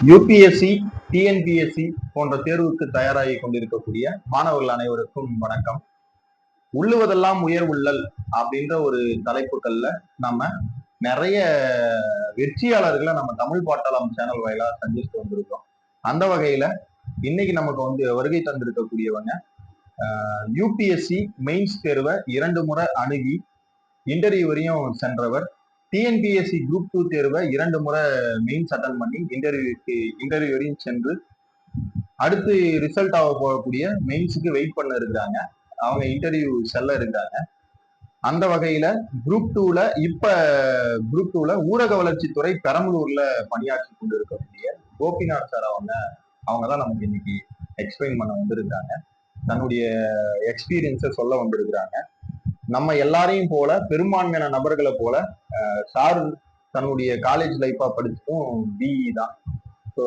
UPSC, TNPSC போன்ற தேர்வுக்கு தயாராகி கொண்டிருக்கக்கூடிய மாணவர்கள் அனைவருக்கும் வணக்கம். உள்ளுவதெல்லாம் உயர்வுள்ளல் அப்படின்ற ஒரு தலைப்புகள்ல நம்ம நிறைய வெற்றியாளர்களை நம்ம தமிழ் பாட்டாளம் சேனல் வாயிலா சந்திச்சுட்டு வந்திருக்கோம். அந்த வகையில இன்னைக்கு நமக்கு வருகை தந்திருக்கக்கூடியவங்க யூபிஎஸ்சி மெயின்ஸ் தேர்வை 2 முறை அணுகி இன்டர்வியூ வரையும் சென்றவர். டிஎன்பிஎஸ்சி குரூப் 2 தேர்வை 2 முறை மெயின்ஸ் அட்டன் பண்ணி இன்டர்வியூ வரையும் சென்று அடுத்து ரிசல்ட் ஆக போகக்கூடிய மெயின்ஸுக்கு வெயிட் பண்ண இருக்கிறாங்க. அவங்க இன்டர்வியூ செல்ல இருக்கிறாங்க. அந்த வகையில குரூப் 2ல ஊரக வளர்ச்சித்துறை பெரம்பலூர்ல பணியாற்றி கொண்டு இருக்கக்கூடிய கோபிநாத் சார் அவங்கதான் நமக்கு இன்னைக்கு எக்ஸ்பிளைன் பண்ண வந்திருக்காங்க. தன்னுடைய எக்ஸ்பீரியன்ஸை சொல்ல வந்திருக்கிறாங்க. நம்ம எல்லாரையும் போல பெரும்பான்மையான நபர்களை போல சார் தன்னுடைய காலேஜ் லைஃபா படிச்சுட்டும் பிஇ தான். ஸோ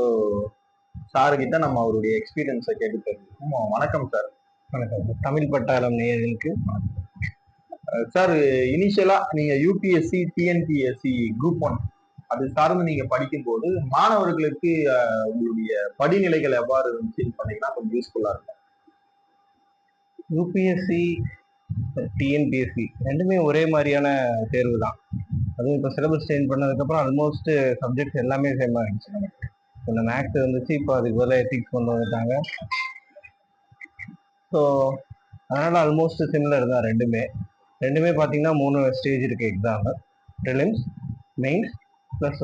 சார்கிட்ட நம்ம அவருடைய எக்ஸ்பீரியன்ஸை கேட்டு தெரிஞ்சுக்கோம். வணக்கம் சார். வணக்கம். தமிழ் பட்டாளம் நேயர்களுக்கு சார், இனிஷியலா நீங்க யூபிஎஸ்சி டிஎன்பிஎஸ்சி குரூப் 1 அது சார்ந்து நீங்க படிக்கும்போது மாணவர்களுக்கு உங்களுடைய படிநிலைகள் எவ்வாறு இருந்துச்சுன்னு பண்ணீங்கன்னா கொஞ்சம் யூஸ்ஃபுல்லா இருக்கும். யூபிஎஸ்சி டிஎன்பிஎஸ்சி ரெண்டுமே ஒரே மாதிரியான தேர்வு தான். அதுவும் இப்போ சிலபஸ் சேஞ்ச் பண்ணதுக்கப்புறம் ஆல்மோஸ்ட் சப்ஜெக்ட்ஸ் எல்லாமே சேம் ஆகிடுச்சு. நமக்கு இந்த மேக்ஸ் இருந்துச்சு, இப்போ அதுக்கு பதிலாக எத்திக்ஸ் கொண்டு வந்துட்டாங்க. ஸோ அதனால் ஆல்மோஸ்ட் சிமிலர் தான். ரெண்டுமே பார்த்தீங்கன்னா 3 ஸ்டேஜ் இருக்குது எக்ஸாமு. ப்ரிலிம்ஸ், மெயின்ஸ் ப்ளஸ்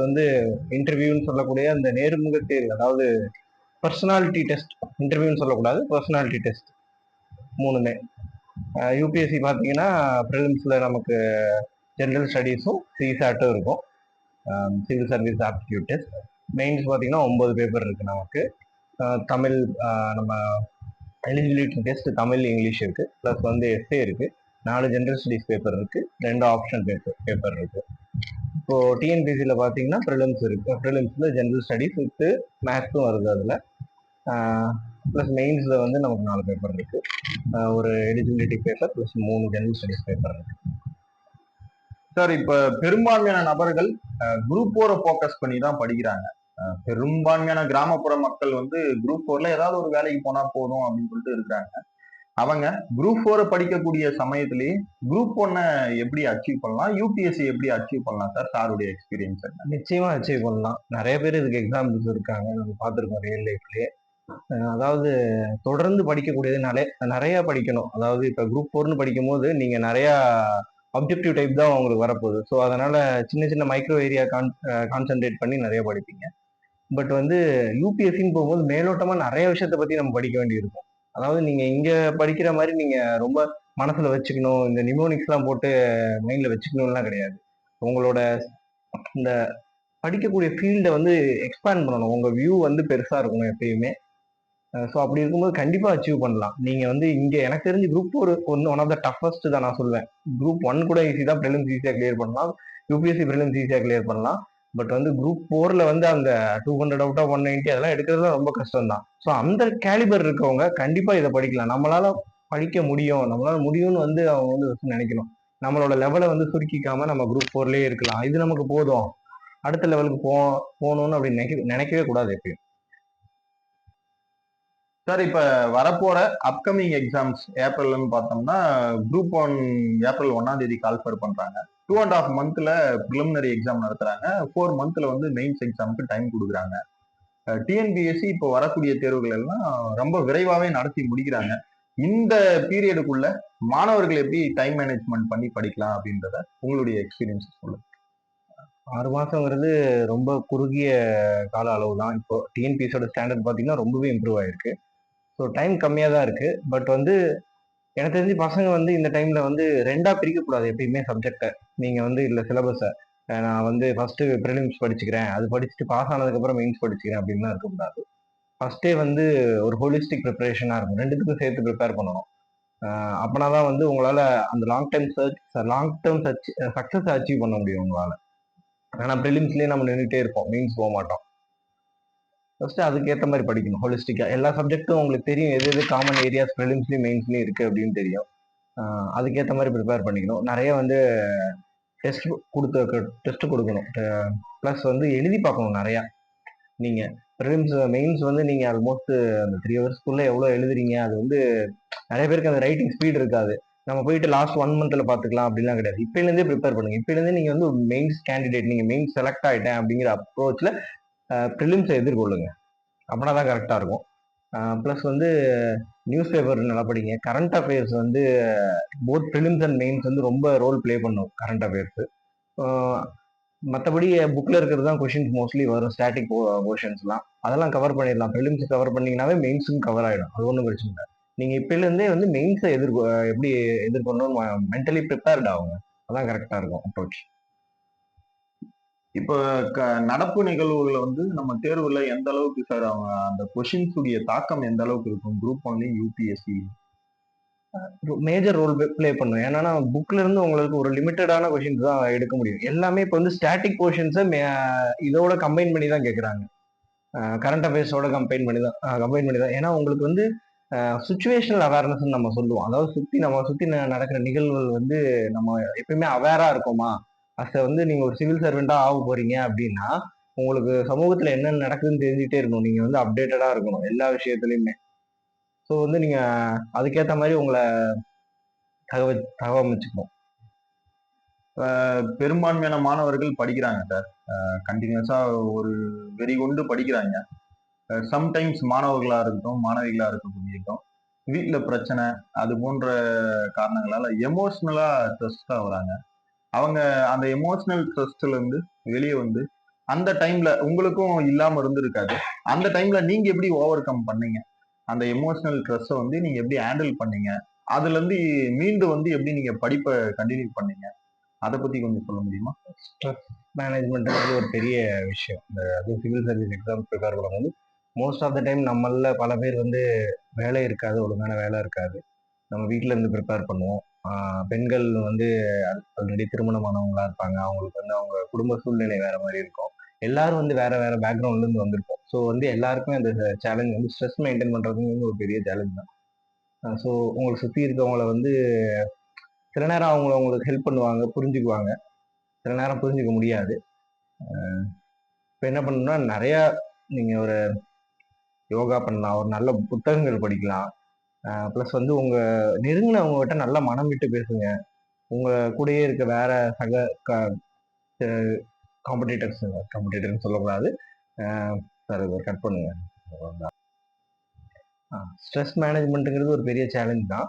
இன்டர்வியூன்னு சொல்லக்கூடிய அந்த நேர்முக தேர்வு, அதாவது பர்சனாலிட்டி டெஸ்ட். இன்டர்வியூன்னு சொல்லக்கூடாது, பர்சனாலிட்டி டெஸ்ட். 3மே யூபிஎஸ்சி பார்த்தீங்கன்னா ப்ரிலிம்ஸில் நமக்கு ஜென்ரல் ஸ்டடீஸும் சிசாட்டும் இருக்கும், civil service aptitude test. Mains பார்த்தீங்கன்னா 9 பேப்பர் இருக்குது நமக்கு. தமிழ் நம்ம எலிஜிபிலிட்டி டெஸ்ட் தமிழ் இங்கிலீஷ் இருக்குது, ப்ளஸ் எஸ்ஏ இருக்குது, 4 ஜென்ரல் ஸ்டடீஸ் பேப்பர் இருக்குது, 2 ஆப்ஷன் பேப்பர் இருக்குது. இப்போது டிஎன்பிசியில் பார்த்தீங்கன்னா ப்ரிலிம்ஸ் இருக்குது. ப்ரிலிம்ஸில் ஜென்ரல் ஸ்டடீஸ் வித்து மேத்ஸும் வருது அதில். ப்ளஸ் மெயின்ஸில் நமக்கு 4 பேப்பர் இருக்குது, ஒரு eligibility paper plus 3 general studies paper இருக்கு. சார், இப்போ பெரும்பான்மையான நபர்கள் குரூப் 4 ஃபோக்கஸ் பண்ணி தான் படிக்கிறாங்க. பெரும்பான்மையான கிராமப்புற மக்கள் குரூப் 4ல ஏதாவது ஒரு வேலைக்கு போனா போதும் அப்படின்னு சொல்லிட்டு இருக்கிறாங்க. அவங்க குரூப் 4 படிக்கக்கூடிய சமயத்திலேயே குரூப் 1 எப்படி அச்சீவ் பண்ணலாம், யூபிஎஸ்சி எப்படி அச்சீவ் பண்ணலாம் சார்? சாருடைய எக்ஸ்பீரியன்ஸ் என்ன? நிச்சயமா அச்சீவ் பண்ணலாம். நிறைய பேர் இதுக்கு எக்ஸாம்பிள்ஸ் இருக்காங்க, நம்ம பார்த்துருக்கோம் ரியல் லைஃப்லயே. அதாவது தொடர்ந்து படிக்கக்கூடியது நிறைய படிக்கணும். அதாவது இப்போ குரூப் 4னு படிக்கும் போது நீங்க நிறைய அப்ஜெக்டிவ் டைப் தான் உங்களுக்கு வரப்போகுது. ஸோ அதனால சின்ன சின்ன மைக்ரோ ஏரியா கான்சென்ட்ரேட் பண்ணி நிறைய படிப்பீங்க. பட் யூபிஎஸ்சின்னு போகும்போது மேலோட்டமா நிறைய விஷயத்த பத்தி நம்ம படிக்க வேண்டியிருக்கும். அதாவது நீங்க இங்க படிக்கிற மாதிரி நீங்க ரொம்ப மனசுல வச்சுக்கணும், இந்த நிமோனிக்ஸ்லாம் போட்டு மைண்ட்ல வச்சுக்கணும்லாம் கிடையாது. உங்களோட இந்த படிக்கக்கூடிய ஃபீல்டை எக்ஸ்பேண்ட் பண்ணணும். உங்க வியூ பெருசா இருக்கணும் எப்பயுமே. ஸோ அப்படி இருக்கும்போது கண்டிப்பா அச்சீவ் பண்ணலாம். நீங்க இங்க எனக்கு தெரிஞ்சு group 4 one of the toughest தான் நான் சொல்வேன். குரூப் 1 கூட ஈஸி தான், ப்ரிலிம்ஸ் ஈஸியா கிளியர் பண்ணலாம், யூபிஎஸ்சி ப்ரிலிம்ஸ் ஈஸியா கிளியர் பண்ணலாம். பட் குரூப் 4ல அந்த 200 அவுட் ஆஃப் 190 அதெல்லாம் எடுக்கிறது ரொம்ப கஷ்டம் தான். ஸோ அந்த கேலிபர் இருக்கவங்க கண்டிப்பா இதை படிக்கலாம். நம்மளால படிக்க முடியும், நம்மளால முடியும்னு அவங்க நினைக்கணும். நம்மளோட லெவலை சுருக்கிக்காம நம்ம குரூப் 4லயே இருக்கலாம், இது நமக்கு போதும், அடுத்த லெவலுக்கு போகணும்னு அப்படி நினைக்கவே கூடாது எப்பயும். சார், இப்ப வரப்போற அப்கமிங் எக்ஸாம்ஸ் ஏப்ரல்னு பார்த்தோம்னா குரூப் 1 ஏப்ரல் 1ஆம் தேதி கால்ஃபர் பண்றாங்க. 2.5 மந்த்ல ப்ரிலிமினரி எக்ஸாம் நடத்துறாங்க. 4 மந்த்ல மெயின்ஸ் எக்ஸாமுக்கு டைம் கொடுக்குறாங்க. டிஎன்பிஎஸ்சி இப்போ வரக்கூடிய தேர்வுகள் எல்லாம் ரொம்ப விரைவாகவே நடத்தி முடிக்கிறாங்க. இந்த பீரியடுக்குள்ள மாணவர்கள் எப்படி டைம் மேனேஜ்மெண்ட் பண்ணி படிக்கலாம் அப்படின்றத உங்களுடைய எக்ஸ்பீரியன்ஸ் சொல்லுங்க. 6 மாசங்கிறது ரொம்ப குறுகிய கால அளவு தான். இப்போ டிஎன்பிஎஸ்சியோட ஸ்டாண்டர்ட் பார்த்தீங்கன்னா ரொம்பவே இம்ப்ரூவ் ஆயிருக்கு. ஸோ டைம் கம்மியாக தான் இருக்கு. பட் எனக்கு தெரிஞ்சு பசங்க இந்த டைம்ல 2ஆ பிரிக்கக்கூடாது எப்பயுமே சப்ஜெக்டை. நீங்க இல்லை சிலபஸை நான் ஃபர்ஸ்ட் ப்ரிலிம்ஸ் படிச்சுக்கிறேன், அது படிச்சுட்டு பாஸ் ஆனதுக்கப்புறம் மெயின்ஸ் படிச்சுக்கிறேன் அப்படின்லாம் இருக்கக்கூடாது. ஃபர்ஸ்டே ஒரு ஹோலிஸ்டிக் ப்ரிப்பரேஷனாக இருக்கும், ரெண்டுத்துக்கும் சேர்த்து ப்ரிப்பேர் பண்ணணும். அப்படின்னா தான் உங்களால் அந்த லாங் டேர்ம் சக்ஸஸ் அச்சீவ் பண்ண முடியும் உங்களால். ஆனால் ப்ரிலிம்ஸ்லேயே நம்ம நின்றுட்டே இருப்போம், மெயின்ஸ் போக மாட்டோம். ஃபர்ஸ்ட் அதுக்கேற்ற மாதிரி படிக்கணும் ஹோலிஸ்டிக்கா. எல்லா சப்ஜெக்ட்டும் உங்களுக்கு தெரியும், எது எது காமன் ஏரியாஸ் ப்ரிலிம்ஸ்லயும் மெயின்ஸ்லயும் இருக்கு அப்படின்னு தெரியும். அதுக்கேற்ற மாதிரி ப்ரிப்பேர் பண்ணிக்கணும். நிறைய டெஸ்ட் கொடுக்கணும். ப்ளஸ் எழுதி பார்க்கணும் நிறையா. நீங்க ப்ரிலிம்ஸ் மெயின்ஸ் வந்து நீங்க ஆல்மோஸ்ட் அந்த 3 ஹவர்ஸ்க்குள்ள எவ்வளவு எழுதுறீங்க, அது வந்து நிறைய பேருக்கு அந்த ரைட்டிங் ஸ்பீட் இருக்காது. நம்ம போயிட்டு லாஸ்ட் 1 மந்த்ல பாத்துக்கலாம் அப்படிலாம் கிடையாது. இப்பையில இருந்தே ப்ரிப்பேர் பண்ணுங்க. இப்பையில இருந்தே நீங்க வந்து மெயின்ஸ் கேண்டிடேட், நீங்க மெயின்ஸ் செலக்ட் ஆயிட்டேன் அப்படிங்கிற அப்ரோச்ல ப்ரிலிம்ஸை எதிர்கொள்ளுங்க. அப்படின்னா தான் கரெக்டா இருக்கும். ப்ளஸ் வந்து நியூஸ் பேப்பர் நல்லா படிங்க. கரண்ட் அஃபேர்ஸ் வந்து போத் ப்ரிலிம்ஸ் அண்ட் மெயின்ஸ் வந்து ரொம்ப ரோல் ப்ளே பண்ணும் கரண்ட் அஃபேர்ஸ். மற்றபடி புக்ல இருக்கிறது தான் கொஷின்ஸ் மோஸ்ட்லி வரும், ஸ்டாட்டிக் போர்ஷன்ஸ்லாம் அதெல்லாம் கவர் பண்ணிடலாம். ப்ரிலிம்ஸ் கவர் பண்ணீங்கன்னாவே மெயின்ஸும் கவர் ஆயிடும். அது ஒன்றும் பிரச்சனை இல்லை. நீங்க இப்பையில இருந்தே வந்து மெயின்ஸை எப்படி எதிர்கொள்ளணும் மென்டலி ப்ரிப்பேர்ட் ஆகுங்க. அதான் கரெக்டா இருக்கும் அப்ரோச். இப்ப நடப்பு நிகழ்வுகளை வந்து நம்ம தேர்வுல எந்த அளவுக்கு சார் அவங்க அந்த கொஷின்ஸ் உடைய தாக்கம் எந்த அளவுக்கு இருக்கும் குரூப் ஒன்லயும் யூபிஎஸ்சி? மேஜர் ரோல் ப்ளே பண்ணும். ஏன்னா புக்ல இருந்து உங்களுக்கு ஒரு லிமிட்டடான கொஷின்ஸ் தான் எடுக்க முடியும். எல்லாமே இப்போ வந்து ஸ்டாட்டிக் போர்ஷன்ஸை இதோட கம்பைன் பண்ணி தான் கேட்குறாங்க. கரண்ட் அஃபேர்ஸோட கம்பைன் பண்ணி தான். ஏன்னா உங்களுக்கு வந்து சுச்சுவேஷனல் அவேர்னஸ் நம்ம சொல்லுவோம். அதாவது நம்ம சுத்தி நடக்கிற நிகழ்வுகள் வந்து நம்ம எப்பயுமே அவேரா இருக்கோமா? வந்து நீங்க ஒரு சிவில் சர்வெண்டா ஆக போறீங்க அப்படின்னா உங்களுக்கு சமூகத்துல என்ன நடக்குதுன்னு தெரிஞ்சுட்டே இருக்கணும். நீங்க வந்து அப்டேட்டடா இருக்கணும் எல்லா விஷயத்துலயுமே. ஸோ வந்து நீங்க அதுக்கேற்ற மாதிரி உங்களை தகவமைச்சுக்கணும். பெரும்பான்மையான மாணவர்கள் படிக்கிறாங்க சார், கண்டினியூஸா ஒரு வெறி கொண்டு படிக்கிறாங்க. சம்டைம்ஸ் மாணவர்களா இருக்கட்டும், மாணவிகளா இருக்கட்டும், வீட்டுல பிரச்சனை அது போன்ற காரணங்களால எமோஷனலா ஸ்ட்ரெஸ்ட் ஆகுறாங்க. அவங்க அந்த எமோஷனல் ஸ்ட்ரெஸ்ல இருந்து வெளியே வந்து அந்த டைம்ல உங்களுக்கும் இல்லாம இருந்திருக்காது. அந்த டைம்ல நீங்க எப்படி ஓவர் கம் பண்ணீங்க? அந்த எமோஷனல் ஸ்ட்ரெஸ்ஸை வந்து நீங்க எப்படி ஹேண்டில் பண்ணீங்க? அதுல இருந்து மீண்டு வந்து எப்படி நீங்க படிப்பை கண்டினியூ பண்ணீங்க? அதை பத்தி கொஞ்சம் சொல்ல முடியுமா? ஸ்ட்ரெஸ் மேனேஜ்மெண்ட் ஒரு பெரிய விஷயம். அது சிவில் சர்வீஸ் எக்ஸாம் ப்ரிப்பேர் பண்ணும்போது மோஸ்ட் ஆஃப் த டைம் நம்மள பல பேர் வந்து வேலை இருக்காது, ஒழுங்கான வேலை இருக்காது. நம்ம வீட்டில இருந்து ப்ரிப்பேர் பண்ணுவோம். பெண்கள் வந்து ஆல்ரெடி திருமணமானவங்களா இருப்பாங்க. அவங்களுக்கு வந்து அவங்க குடும்ப சூழ்நிலை வேற மாதிரி இருக்கும். எல்லாரும் வந்து வேற வேற பேக்ரவுண்ட்ல இருந்து வந்திருப்போம். ஸோ வந்து எல்லாருக்குமே அந்த சேலஞ்ச் வந்து ஸ்ட்ரெஸ் மெயின்டைன் பண்றதுங்கிறது ஒரு பெரிய சேலஞ்ச் தான். ஸோ உங்களை சுத்தி இருக்கவங்கள வந்து சில நேரம் உங்களுக்கு ஹெல்ப் பண்ணுவாங்க, புரிஞ்சுக்குவாங்க. சில நேரம் புரிஞ்சுக்க முடியாது. இப்போ என்ன பண்ணணும்னா நிறைய நீங்க ஒரு யோகா பண்ணலாம், ஒரு நல்ல புத்தகங்கள் படிக்கலாம். ப்ளஸ் வந்து உங்க நெருங்கினவங்க கிட்ட நல்லா மனம் விட்டு பேசுங்க. உங்க கூடயே இருக்க வேற சக காம்படிட்டர்ஸ் சொல்லக்கூடாது. சார் கட் பண்ணுங்க. ஸ்ட்ரெஸ் மேனேஜ்மெண்ட்டுங்கிறது ஒரு பெரிய சேலஞ்ச் தான்.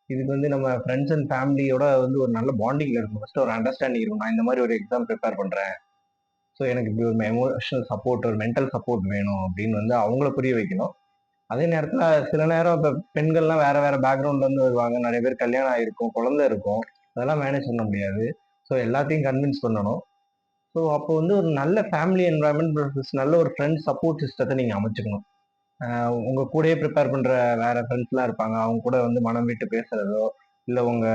இதுக்கு வந்து நம்ம ஃப்ரெண்ட்ஸ் அண்ட் ஃபேமிலியோட வந்து ஒரு நல்ல பாண்டிங்ல இருக்கணும். ஃபர்ஸ்ட் ஒரு அண்டர்ஸ்டாண்டிங் இருக்கும். நான் இந்த மாதிரி ஒரு எக்ஸாம் ப்ரிப்பேர் பண்றேன், ஸோ எனக்கு இப்படி ஒரு எமோஷனல் சப்போர்ட், ஒரு மென்டல் சப்போர்ட் வேணும் அப்படின்னு வந்து அவங்கள புரிய வைக்கணும். அதே நேரத்துல சில நேரம் இப்போ பெண்கள்லாம் வேற வேற பேக்ரவுண்ட்ல இருந்து வருவாங்க. நிறைய பேர் கல்யாணம் ஆயிருக்கும், குழந்தை இருக்கும். அதெல்லாம் மேனேஜ் பண்ண முடியாது. ஸோ எல்லாத்தையும் கன்வின்ஸ் பண்ணணும். ஸோ அப்போ வந்து ஒரு நல்ல ஃபேமிலி என்வரான்மெண்ட், நல்ல ஒரு ஃப்ரெண்ட் சப்போர்ட் சிஸ்டத்தை நீங்க அமைச்சுக்கணும். உங்க கூடயே ப்ரிப்பேர் பண்ற வேற ஃப்ரெண்ட்ஸ்லாம் இருப்பாங்க. அவங்க கூட வந்து மனம் விட்டு பேசுறதோ, இல்ல உங்க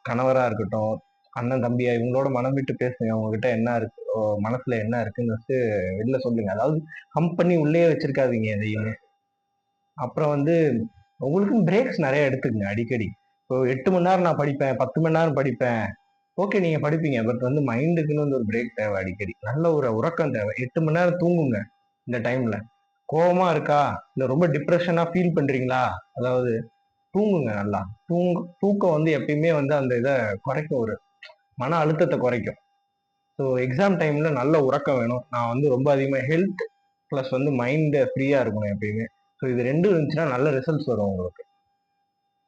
கணவரா இருக்கட்டும், அண்ணன் தம்பியா இவங்களோட மனம் விட்டு பேசுங்க. உங்ககிட்ட என்ன இருக்கு, மனசுல என்ன இருக்குன்னு ஃபர்ஸ்ட் வெளில சொல்லுங்க. அதாவது ஹம்ப் பண்ணி உள்ளே வச்சிருக்காதீங்க எதையுமே. அப்புறம் வந்து உங்களுக்கும் பிரேக்ஸ் நிறைய எடுத்துக்கங்க அடிக்கடி. இப்போ 8 மணி நேரம் நான் படிப்பேன், 10 மணி நேரம் படிப்பேன். ஓகே, நீங்க படிப்பீங்க. பட் வந்து மைண்டுக்குன்னு வந்து ஒரு பிரேக் தேவை அடிக்கடி. நல்ல ஒரு உறக்கம் தேவை. 8 மணி நேரம் தூங்குங்க இந்த டைம்ல. கோவமா இருக்கா, இல்ல ரொம்ப டிப்ரெஷனா ஃபீல் பண்றீங்களா, அதாவது தூங்குங்க நல்லா. தூக்கம் வந்து எப்பயுமே வந்து அந்த இதை குறைக்கும், ஒரு மன அழுத்தத்தை குறைக்கும். ஸோ எக்ஸாம் டைம்ல நல்ல உறக்கம் வேணும். நான் வந்து ரொம்ப அதிகமாக ஹெல்த் ப்ளஸ் வந்து மைண்ட் ஃப்ரீயா இருக்கணும் எப்பயுமே. ஸோ இது ரெண்டும் இருந்துச்சுன்னா நல்ல ரிசல்ட்ஸ் வரும் உங்களுக்கு.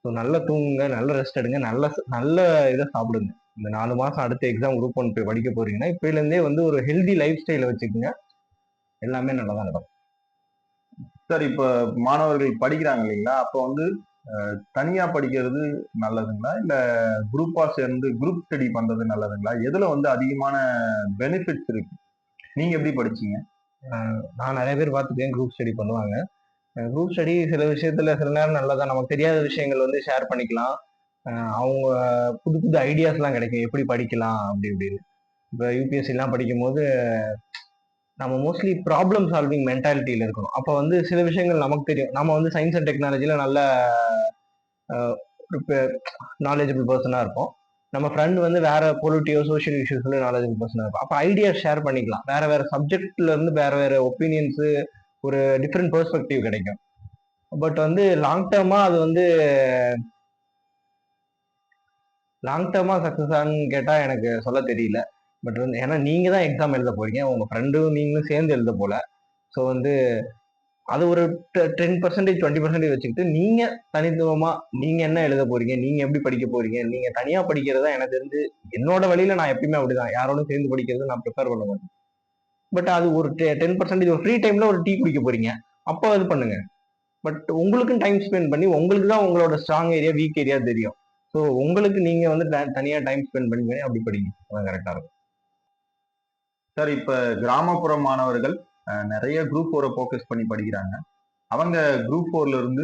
ஸோ நல்லா தூங்குங்க, நல்ல ரெஸ்ட் எடுங்க, நல்ல நல்ல இதை சாப்பிடுங்க. இந்த 4 மாசம் அடுத்த எக்ஸாம் குரூப் 1 போய் படிக்க போறீங்கன்னா இப்பயில இருந்தே வந்து ஒரு ஹெல்தி லைஃப் ஸ்டைலை வச்சுக்கோங்க. எல்லாமே நல்லா தான் நடக்கும். சார், இப்ப மாணவர்கள் படிக்கிறாங்க இல்லைங்களா? அப்போ வந்து தனியா படிக்கிறது நல்லதுங்களா, இல்ல குரூப்பா சேர்ந்து குரூப் ஸ்டடி பண்றது நல்லதுங்களா? எதுல வந்து அதிகமான பெனிஃபிட்ஸ் இருக்கு? நீங்க எப்படி படிச்சீங்க? நான் நிறைய பேர் பார்த்துருக்கேன் குரூப் ஸ்டடி பண்ணுவாங்க. குரூப் ஸ்டடி சில விஷயத்துல சில நேரம் நல்லதா, நமக்கு தெரியாத விஷயங்கள் வந்து ஷேர் பண்ணிக்கலாம். அவங்க புது புது ஐடியாஸ்லாம் கிடைக்கும், எப்படி படிக்கலாம் அப்படி இப்படின்னு. இப்போ யூபிஎஸ்சிலாம் படிக்கும்போது நம்ம மோஸ்ட்லி ப்ராப்ளம் சால்விங் மென்டாலிட்டியில இருக்கணும். அப்போ வந்து சில விஷயங்கள் நமக்கு தெரியும். நம்ம வந்து சயின்ஸ் அண்ட் டெக்னாலஜில நல்ல ஒரு நாலேஜபிள் பர்சனாக இருப்போம். நம்ம ஃப்ரெண்ட் வந்து வேற பொலிட்டியோ சோஷியல் இஷ்யூஸ்ல நாலேஜ் பர்சனாக இருக்கும். அப்போ ஐடியா ஷேர் பண்ணிக்கலாம். வேற வேற சப்ஜெக்ட்ல இருந்து வேற வேற ஒப்பீனியன்ஸ், ஒரு டிஃப்ரெண்ட் பெர்ஸ்பெக்டிவ் கிடைக்கும். பட் வந்து லாங் டேர்மா சக்சஸ் ஆன்னு கேட்டா எனக்கு சொல்ல தெரியல. பட் வந்து ஏன்னா நீங்க தான் எக்ஸாம் எழுத போறீங்க, உங்க ஃப்ரெண்டும் நீங்களும் சேர்ந்து எழுத போல. ஸோ வந்து அது ஒரு 10% 20% வச்சுக்கிட்டு நீங்க தனித்துவமா நீங்க என்ன எழுத போறீங்க, நீங்க எப்படி படிக்க போறீங்க, நீங்க தனியா படிக்கிறதா எனக்கு தெரிஞ்சு என்னோட வழியில நான் எப்பயுமே அப்படிதான். யாரோட சேர்ந்து படிக்கிறது நான் ப்ரிப்பேர் பண்ண மாட்டேன். பட் அது ஒரு 10% ஒரு ஃப்ரீ டைம்ல ஒரு டீ குடிக்க போறீங்க, அப்போ அது பண்ணுங்க. பட் உங்களுக்கும் டைம் ஸ்பெண்ட் பண்ணி உங்களுக்கு தான் உங்களோட ஸ்ட்ராங் ஏரியா வீக் ஏரியா தெரியும். ஸோ உங்களுக்கு நீங்க வந்து தனியா டைம் ஸ்பெண்ட் பண்ணி அப்படி படிங்க, அதான் கரெக்டா இருக்கும். சார், இப்ப கிராமப்புற மாணவர்கள் நிறைய குரூப் 4 ஃபோக்கஸ் பண்ணி படிக்கிறாங்க. அவங்க குரூப் 4ல இருந்து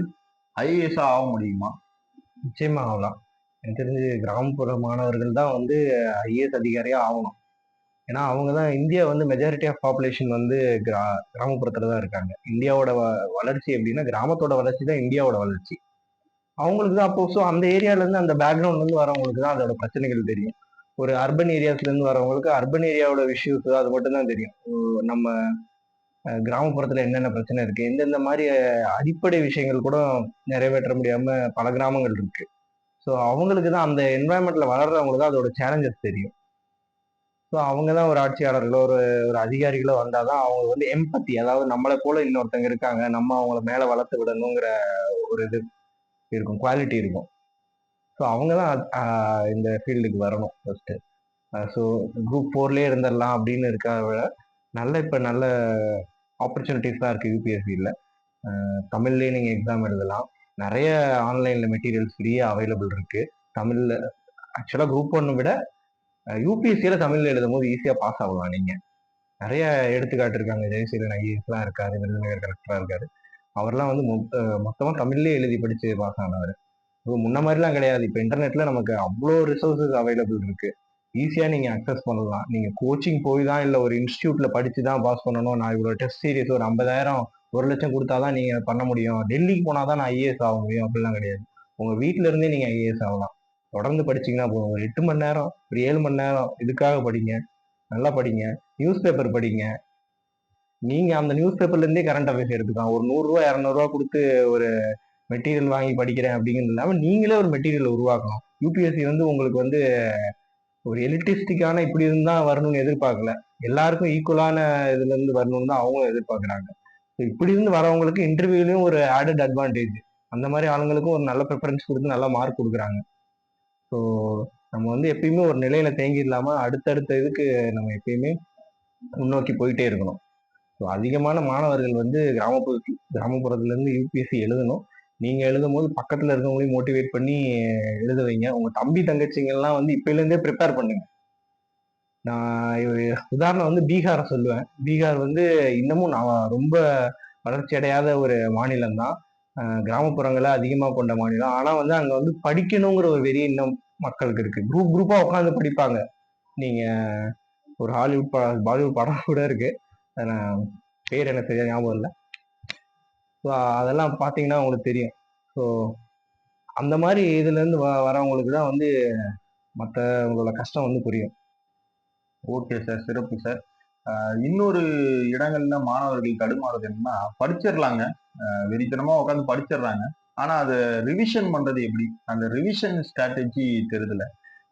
ஐஏஎஸ் ஆக முடியுமா? நிச்சயமா ஆகலாம். எனக்கு தெரிஞ்சு கிராமப்புற மாணவர்கள் தான் வந்து ஐஏஎஸ் அதிகாரியா ஆகணும். ஏன்னா அவங்க தான் இந்தியா வந்து மெஜாரிட்டி ஆஃப் பாப்புலேஷன் வந்து கிராமப்புறத்துல தான் இருக்காங்க. இந்தியாவோட வளர்ச்சி எப்படின்னா கிராமத்தோட வளர்ச்சி தான் இந்தியாவோட வளர்ச்சி. அவங்களுக்கு தான் அப்போ ஸோ அந்த ஏரியால இருந்து அந்த பேக்ரவுண்ட்ல இருந்து வரவங்களுக்கு தான் அதோட பிரச்சனைகள் தெரியும். ஒரு அர்பன் ஏரியாஸ்ல இருந்து வரவங்களுக்கு அர்பன் ஏரியாவோட இஷ்யூஸ் அது மட்டும் தான் தெரியும். நம்ம கிராமப்புறத்துல என்னென்ன பிரச்சனை இருக்கு, எந்தெந்த மாதிரி அடிப்படை விஷயங்கள் கூட நிறைவேற்ற முடியாம பல கிராமங்கள் இருக்கு. ஸோ அவங்களுக்கு தான் அந்த என்வாயன்மெண்ட்ல வளர்றவங்களுக்கு தான் அதோட சேலஞ்சஸ் தெரியும். ஸோ அவங்க தான் ஒரு ஆட்சியாளர்களோ ஒரு ஒரு அதிகாரிகளோ வந்தாதான் அவங்க வந்து எம்பத்தி, அதாவது நம்மளை போல இன்னொருத்தங்க இருக்காங்க, நம்ம அவங்கள மேல வளர்த்து விடணுங்கிற ஒரு இது இருக்கும், குவாலிட்டி இருக்கும். ஸோ அவங்க தான் இந்த ஃபீல்டுக்கு வரணும் ஃபர்ஸ்ட். ஸோ குரூப் 4லேயே இருந்துடலாம் அப்படின்னு இருக்கிறத விட நல்ல ஆப்பர்ச்சுனிட்டிஸ் தான் இருக்கு யூபிஎஸ்சியில். தமிழ்லேயே நீங்கள் எக்ஸாம் எழுதலாம். நிறைய ஆன்லைனில் மெட்டீரியல்ஸ் ஃப்ரீயாக அவைலபிள் இருக்கு தமிழில். ஆக்சுவலாக குரூப் 1 விட யூபிஎஸ்சியில் தமிழில் எழுதும் போது ஈஸியாக பாஸ் ஆகலாம். நீங்கள் நிறைய எடுத்துக்காட்டு இருக்காங்க. ஜெயசீலன் ஐஏஎஸ்லாம் இருக்காரு, விருதுநகர் கலெக்டராக இருக்காரு. அவர்லாம் வந்து மொத்தமாக தமிழ்லேயே எழுதி படித்து பாஸ் ஆனவர். முன்ன மாதிரிலாம் கிடையாது. இப்போ இன்டர்நெட்ல நமக்கு அவ்வளோ ரிசோர்ஸஸ் அவைலபிள் இருக்கு. ஈஸியா நீங்க அக்சஸ் பண்ணலாம். நீங்க கோச்சிங் போய் தான் இல்ல ஒரு இன்ஸ்டியூட்ல படிச்சு தான் பாஸ் பண்ணணும். நான் இவ்வளவு டெஸ்ட் சீரிஸ் ஒரு 50,000 1,00,000 கொடுத்தாதான் நீங்க பண்ண முடியும். டெல்லிக்கு போனாதான் நான் ஐஏஎஸ் ஆக முடியும் அப்படிலாம் கிடையாது. உங்க வீட்டுல இருந்தே நீங்க ஐஏஎஸ் ஆகலாம். தொடர்ந்து படிச்சீங்கன்னா போதும். ஒரு 8 மணி நேரம், ஒரு 7 மணி நேரம் இதுக்காக படிங்க. நல்லா படிங்க. நியூஸ் பேப்பர் படிங்க. நீங்க அந்த நியூஸ் பேப்பர்ல இருந்தே கரண்ட் அஃபேர்ஸ் எடுத்துக்கலாம். ஒரு 100 ரூபா 200 ரூபா கொடுத்து ஒரு மெட்டீரியல் வாங்கி படிக்கிறேன் அப்படிங்கிறது இல்லாம நீங்களே ஒரு மெட்டீரியல் உருவாக்கணும். யூபிஎஸ்சி வந்து உங்களுக்கு வந்து ஒரு எலிட்டிஸ்டிக்கான இப்படி இருந்தா வரணும்னு எதிர்பார்க்கல. எல்லாருக்கும் ஈக்குவலான இதுல இருந்து வரணும்னு தான் அவங்க எதிர்பார்க்கறாங்க. இப்படி இருந்து வரவங்களுக்கு இன்டர்வியூலயும் ஒரு ஆடட் அட்வான்டேஜ். அந்த மாதிரி ஆளுங்களுக்கும் ஒரு நல்ல ப்ரிஃபரன்ஸ் கொடுத்து நல்ல மார்க் கொடுக்குறாங்க. ஸோ நம்ம வந்து எப்பயுமே ஒரு நிலையில தேங்கி இல்லாம அடுத்தடுத்த இதுக்கு நம்ம எப்பயுமே முன்னோக்கி போயிட்டே இருக்கணும். ஸோ அதிகமான மாணவர்கள் வந்து கிராமப்புறத்துல இருந்து யூபிஎஸ்சி எழுதணும். நீங்க எழுதும் போது பக்கத்துல இருக்கவங்களையும் மோட்டிவேட் பண்ணி எழுத வைங்க. உங்க தம்பி தங்கச்சிங்கெல்லாம் வந்து இப்பல இருந்தே ப்ரிப்பேர் பண்ணுங்க. நான் உதாரணம் வந்து பீகாரை சொல்லுவேன். பீகார் வந்து இன்னமும் நான் ரொம்ப வளர்ச்சி அடையாத ஒரு மாநிலம் தான். கிராமப்புறங்களை அதிகமா கொண்ட மாநிலம். ஆனா வந்து அங்க வந்து படிக்கணுங்கிற ஒரு வெறி இன்னும் மக்களுக்கு இருக்கு. குரூப் குரூப்பா உட்காந்து படிப்பாங்க. நீங்க ஒரு ஹாலிவுட் படம் பாலிவுட் படம் கூட இருக்கு. பேர் எனக்கு சரியா ஞாபகம் இல்லை. ஸோ அதெல்லாம் பார்த்தீங்கன்னா உங்களுக்கு தெரியும். ஸோ அந்த மாதிரி இதுல இருந்து வரவங்களுக்கு தான் வந்து மற்றவங்களோட கஷ்டம் வந்து புரியும். ஓகே சார், சிறப்பு சார். இன்னொரு இடங்கள்ல மாணவர்கள் தடுமாறுது என்னன்னா, படிச்சிடலாங்க, வெறித்தனமா உட்காந்து படிச்சிடுறாங்க. ஆனா அதை ரிவிஷன் பண்றது எப்படி? அந்த ரிவிஷன் ஸ்ட்ராட்டஜி தெரியுதுல,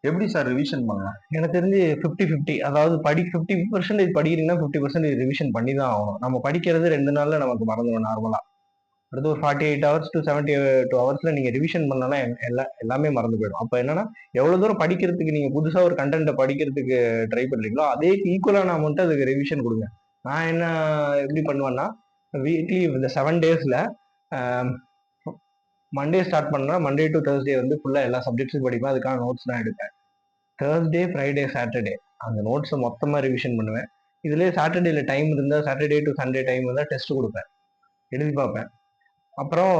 எப்படி சார் ரிவிஷன் பண்ணலாம்? எனக்கு தெரிஞ்சு 50-50. அதாவது 50% படிக்கிறீங்கன்னா 50% ரிவிஷன் பண்ணி தான் ஆகணும். நம்ம படிக்கிறது 2 நாள்ல நமக்கு மறந்துடும் நார்மலா. அடுத்து ஒரு 48 ஹவர்ஸ் டு 72 ஹவர்ஸ்ல நீங்க ரிவிஷன் பண்ணலாம், எல்லாமே மறந்து போயிடும். அப்ப என்னன்னா எவ்வளவு தூரம் படிக்கிறதுக்கு நீங்க புதுசா ஒரு கண்டென்ட்டை படிக்கிறதுக்கு ட்ரை பண்றீங்களோ அதே ஈக்குவலான அமௌண்ட் அதுக்கு ரிவிஷன் கொடுங்க. நான் என்ன எப்படி பண்ணுவேன்னா, வீக்லி இந்த 7 டேஸ்ல மண்டே ஸ்டார்ட் பண்ணா மண்டே டு தேர்ஸ்டே வந்து ஃபுல்லா எல்லா சப்ஜெக்ட்ஸும் படிப்பேன். அதுக்கான நோட்ஸ் தான் எடுப்பேன். தேர்ஸ்டே, ஃப்ரைடே, சாட்டர்டே அந்த நோட்ஸை மொத்தமா ரிவிஷன் பண்ணுவேன். இதுலயே சாட்டர்டேல டைம் இருந்தா சாட்டர்டே டு சண்டே டைம் இருந்தா டெஸ்ட் கொடுப்பேன், எழுதி பார்ப்பேன். அப்புறம்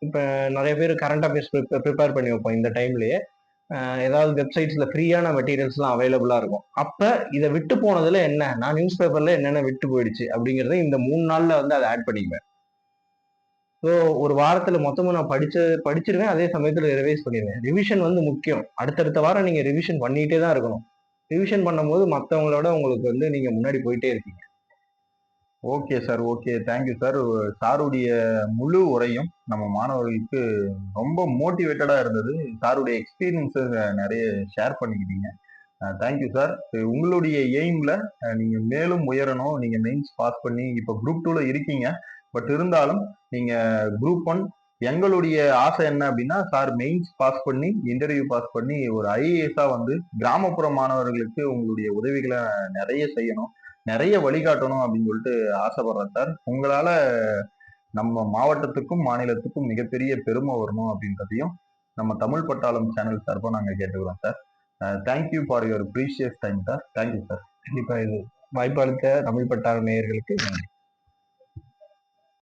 இப்போ நிறைய பேர் கரண்ட் அஃபேர்ஸ் ப்ரிப்பேர் பண்ணி வைப்போம் இந்த டைம்லயே. ஏதாவது வெப்சைட்ஸ்ல ஃப்ரீயான மெட்டீரியல்ஸ்லாம் அவைலபிளா இருக்கும். அப்ப இதை விட்டு போனதுல என்ன, நான் நியூஸ் பேப்பர்ல என்னென்ன விட்டு போயிடுச்சு அப்படிங்கறத இந்த 3 நாள்ல வந்து அதை ஆட் பண்ணிக்குவேன். ஸோ ஒரு வாரத்துல மொத்தமும் நான் படிச்சிருவேன், அதே சமயத்துல ரிவைஸ் பண்ணிடுவேன். ரிவிஷன் வந்து முக்கியம். அடுத்தடுத்த வாரம் நீங்க ரிவிஷன் பண்ணிட்டே தான் இருக்கணும். ரிவிஷன் பண்ணும்போது மத்தவங்களோட உங்களுக்கு வந்து நீங்க முன்னாடி போயிட்டே இருப்பீங்க. Okay sir, okay. Thank you sir. சாருடைய முழு உரையும் நம்ம மாணவர்களுக்கு ரொம்ப மோட்டிவேட்டடா இருந்தது. சாருடைய எக்ஸ்பீரியன்ஸ நெறைய ஷேர் பண்ணிக்கிட்டீங்க. Thank you sir. உங்களுடைய எய்ம்ல நீங்க மேலும் உயரணும். நீங்க மெயின்ஸ் பாஸ் பண்ணி இப்ப குரூப் 2ல இருக்கீங்க. பட் இருந்தாலும் நீங்க குரூப் 1 எங்களுடைய ஆசை என்ன அப்டின்னா, சார் மெயின்ஸ் பாஸ் பண்ணி, இன்டர்வியூ பாஸ் பண்ணி ஒரு ஐஏஎஸ்ஸா வந்து கிராமப்புற மாணவர்களுக்கு உங்களுடைய உதவிகள நெறைய செய்யணும். நெறைய வழிகாட்டணும் அப்டின்னு சொல்லிட்டு ஆசைப்படுறேன் சார். உங்களால நம்ம மாவட்டத்துக்கும், மாநிலத்துக்கும் மிகப்பெரிய பெருமை வரணும் அப்டின்றதையும் நம்ம தமிழ் பட்டாளம் சேனல் சார்பா நாங்க கேட்டுக்கிறோம் sir. Thank you for your precious time sir. Thank you sir. கண்டிப்பா இது வாய்ப்பு அளித்த தமிழ் பட்டாள நேயர்களுக்கு நன்றி.